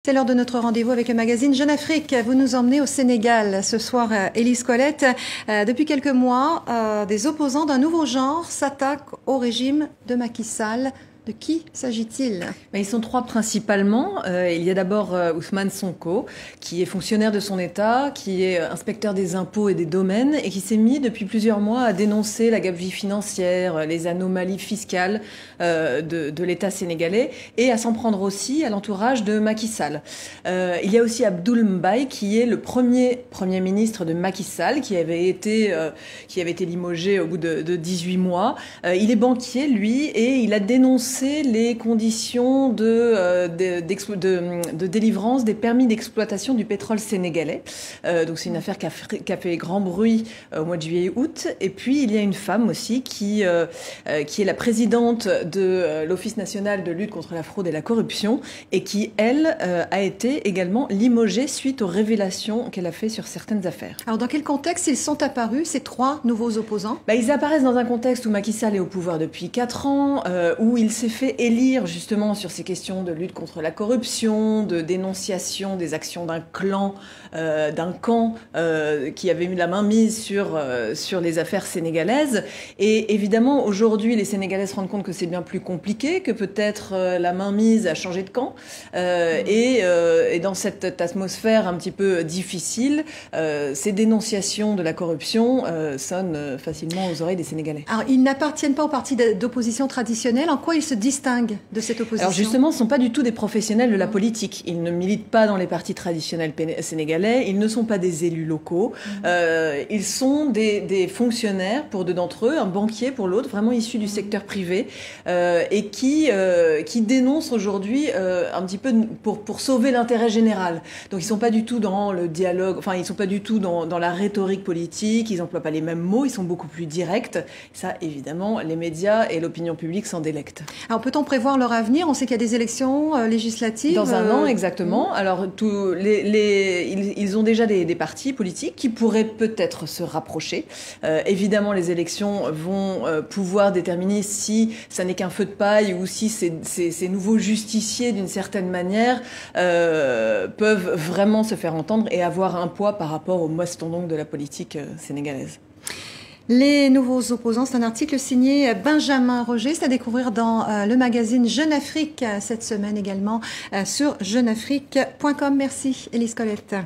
C'est l'heure de notre rendez-vous avec le magazine Jeune Afrique. Vous nous emmenez au Sénégal ce soir, Élise Colette. Depuis quelques mois, des opposants d'un nouveau genre s'attaquent au régime de Macky Sall. De qui s'agit-il? Ils sont trois principalement. Il y a d'abord Ousmane Sonko, qui est fonctionnaire de son État, qui est inspecteur des impôts et des domaines, et qui s'est mis depuis plusieurs mois à dénoncer la gabegie financière, les anomalies fiscales de l'État sénégalais, et à s'en prendre aussi à l'entourage de Macky Sall. Il y a aussi Abdoul Mbaye, qui est le premier ministre de Macky Sall, qui avait été limogé au bout de 18 mois. Il est banquier, lui, et il a dénoncé les conditions de délivrance des permis d'exploitation du pétrole sénégalais. Donc c'est une affaire qui a fait grand bruit au mois de juillet-août. Et puis il y a une femme aussi qui est la présidente de l'Office national de lutte contre la fraude et la corruption et qui, elle, a été également limogée suite aux révélations qu'elle a fait sur certaines affaires. Alors dans quel contexte ils sont apparus, ces trois nouveaux opposants? Ils apparaissent dans un contexte où Macky Sall est au pouvoir depuis 4 ans, où il s'est fait élire justement sur ces questions de lutte contre la corruption, de dénonciation des actions d'un clan, d'un camp qui avait mis la main mise sur les affaires sénégalaises. Et évidemment, aujourd'hui, les Sénégalais se rendent compte que c'est bien plus compliqué, que peut-être la main mise a changé de camp. Et dans cette atmosphère un petit peu difficile, ces dénonciations de la corruption sonnent facilement aux oreilles des Sénégalais. Alors, ils n'appartiennent pas au parti d'opposition traditionnelle. En quoi ils se distinguent de cette opposition? Alors justement, ce ne sont pas du tout des professionnels de la politique. Ils ne militent pas dans les partis traditionnels sénégalais. Ils ne sont pas des élus locaux. Ils sont des fonctionnaires pour deux d'entre eux, un banquier pour l'autre, vraiment issus du secteur privé, et qui dénoncent aujourd'hui un petit peu pour sauver l'intérêt général. Donc ils ne sont pas du tout dans le dialogue, enfin ils ne sont pas du tout dans la rhétorique politique, ils n'emploient pas les mêmes mots, ils sont beaucoup plus directs. Ça, évidemment, les médias et l'opinion publique s'en délectent. Alors peut-on prévoir leur avenir? On sait qu'il y a des élections législatives. Dans un an, exactement. Alors ils ont déjà des partis politiques qui pourraient peut-être se rapprocher. Évidemment, les élections vont pouvoir déterminer si ça n'est qu'un feu de paille ou si ces nouveaux justiciers, d'une certaine manière, peuvent vraiment se faire entendre et avoir un poids par rapport aux mastodontes de la politique sénégalaise. Les nouveaux opposants, c'est un article signé Benjamin Roger. C'est à découvrir dans le magazine Jeune Afrique cette semaine également sur jeuneafrique.com. Merci, Élise Colette.